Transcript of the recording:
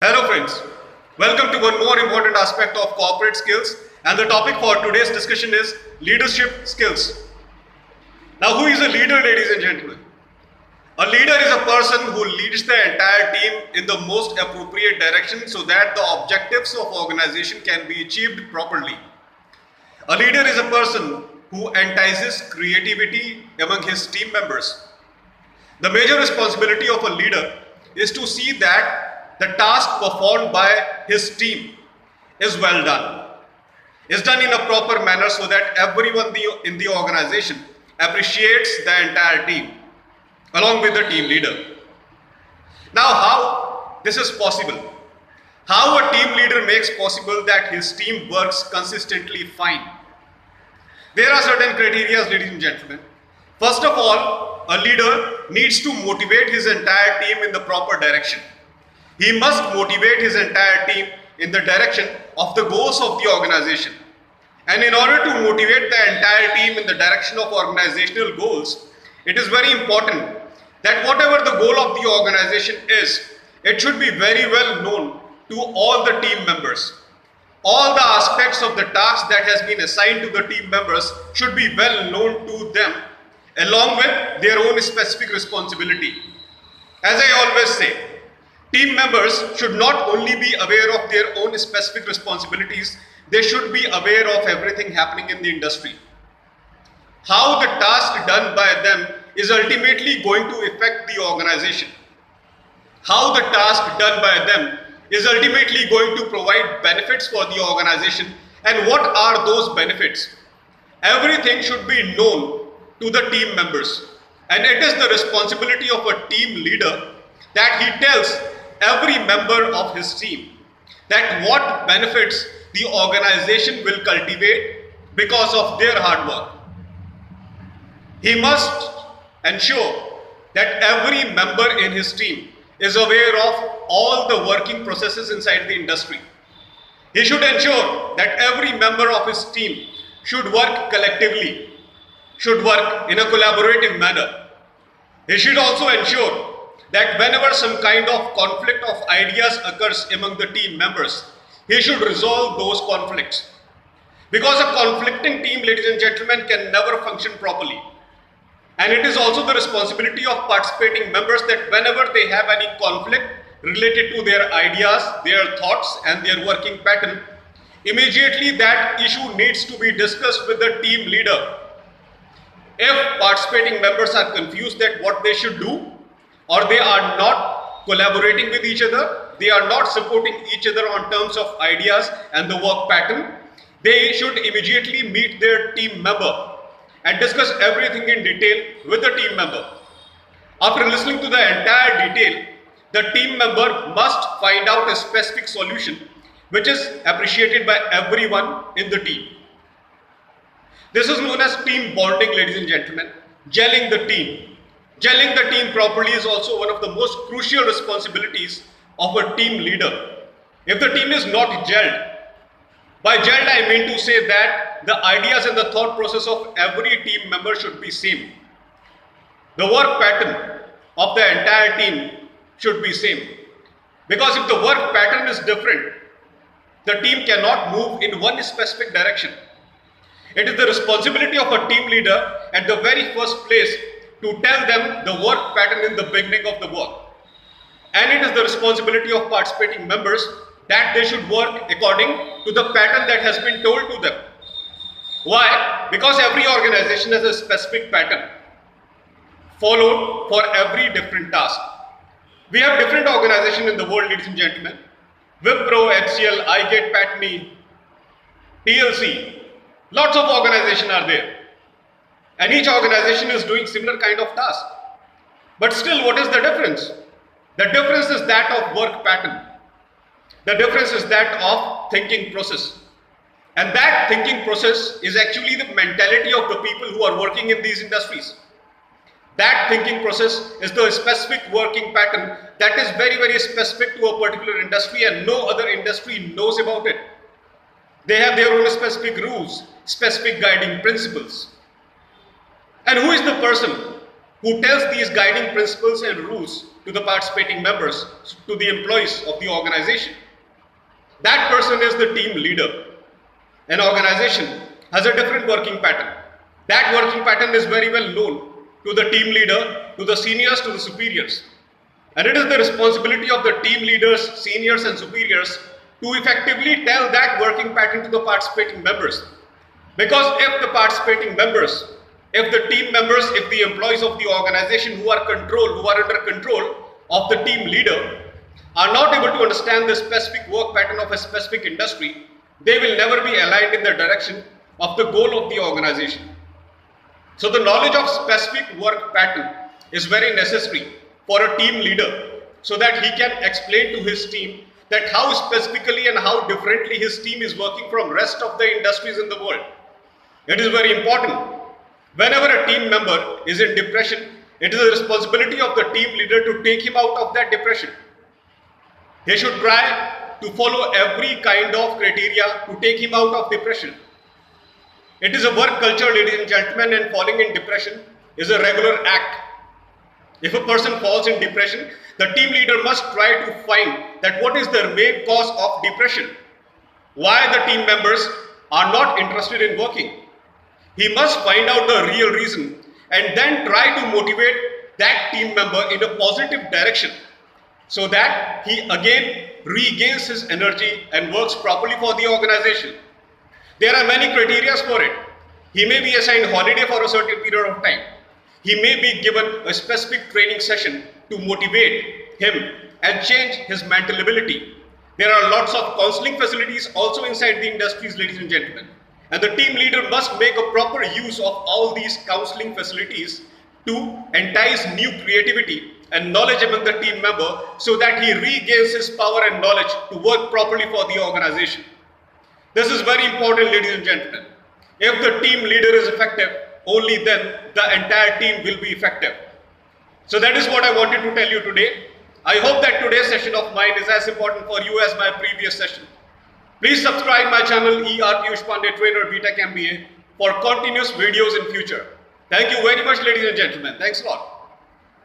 Hello friends, welcome to one more important aspect of corporate skills, and the topic for today's discussion is leadership skills. Now, who is a leader, ladies and gentlemen? A leader is a person who leads the entire team in the most appropriate direction so that the objectives of organization can be achieved properly. A leader is a person who entices creativity among his team members. The major responsibility of a leader is to see that the task performed by his team is well done, is done in a proper manner so that everyone in the organization appreciates the entire team along with the team leader. Now, how this is possible? How a team leader makes possible that his team works consistently fine? There are certain criteria, ladies and gentlemen. First of all, a leader needs to motivate his entire team in the proper direction. He must motivate his entire team in the direction of the goals of the organization. And in order to motivate the entire team in the direction of organizational goals, it is very important that whatever the goal of the organization is, it should be very well known to all the team members. All the aspects of the task that has been assigned to the team members should be well known to them along with their own specific responsibility. As I always say, team members should not only be aware of their own specific responsibilities, they should be aware of everything happening in the industry. How the task done by them is ultimately going to affect the organization. How the task done by them is ultimately going to provide benefits for the organization, and what are those benefits? Everything should be known to the team members, and it is the responsibility of a team leader that he tells every member of his team that what benefits the organization will cultivate because of their hard work. He must ensure that every member in his team is aware of all the working processes inside the industry. He should ensure that every member of his team should work collectively, should work in a collaborative manner. He should also ensure that whenever some kind of conflict of ideas occurs among the team members, he should resolve those conflicts. Because a conflicting team, ladies and gentlemen, can never function properly. And it is also the responsibility of participating members that whenever they have any conflict related to their ideas, their thoughts and their working pattern, immediately that issue needs to be discussed with the team leader. If participating members are confused that what they should do, or they are not collaborating with each other, they are not supporting each other on terms of ideas and the work pattern, they should immediately meet their team member and discuss everything in detail with the team member. After listening to the entire detail, the team member must find out a specific solution which is appreciated by everyone in the team. This is known as team bonding, ladies and gentlemen, gelling the team. Gelling the team properly is also one of the most crucial responsibilities of a team leader. If the team is not gelled, by gelled I mean to say that the ideas and the thought process of every team member should be same. The work pattern of the entire team should be same. Because if the work pattern is different, the team cannot move in one specific direction. It is the responsibility of a team leader at the very first place to tell them the work pattern in the beginning of the work. And it is the responsibility of participating members that they should work according to the pattern that has been told to them. Why? Because every organization has a specific pattern followed for every different task. We have different organizations in the world, ladies and gentlemen. Wipro, HCL, iGate, Patni, TLC. Lots of organizations are there. And each organization is doing similar kind of task. But still, what is the difference? The difference is that of work pattern. The difference is that of thinking process. And that thinking process is actually the mentality of the people who are working in these industries. That thinking process is the specific working pattern that is very, very specific to a particular industry, and no other industry knows about it. They have their own specific rules, specific guiding principles. And who is the person who tells these guiding principles and rules to the participating members, to the employees of the organization. That person is the team leader. An organization has a different working pattern. That working pattern is very well known to the team leader, to the seniors, to the superiors. And it is the responsibility of the team leaders, seniors and superiors to effectively tell that working pattern to the participating members. Because if the participating members, if the team members, if the employees of the organization who are under control of the team leader are not able to understand the specific work pattern of a specific industry, they will never be aligned in the direction of the goal of the organization. So the knowledge of specific work pattern is very necessary for a team leader so that he can explain to his team that how specifically and how differently his team is working from rest of the industries in the world. It is very important. Whenever a team member is in depression, it is the responsibility of the team leader to take him out of that depression. He should try to follow every kind of criteria to take him out of depression. It is a work culture, ladies and gentlemen, and falling in depression is a regular act. If a person falls in depression, the team leader must try to find that what is the main cause of depression, why the team members are not interested in working. He must find out the real reason and then try to motivate that team member in a positive direction so that he again regains his energy and works properly for the organization. There are many criteria for it. He may be assigned holiday for a certain period of time. He may be given a specific training session to motivate him and change his mental ability. There are lots of counseling facilities also inside the industries, ladies and gentlemen. And the team leader must make a proper use of all these counseling facilities to entice new creativity and knowledge among the team member so that he regains his power and knowledge to work properly for the organization. This is very important, ladies and gentlemen. If the team leader is effective, only then the entire team will be effective. So that is what I wanted to tell you today. I hope that today's session of mine is as important for you as my previous session. Please subscribe my channel ER Piyush Pandey Trainer B.Tech MBA for continuous videos in future. Thank you very much, ladies and gentlemen. Thanks a lot.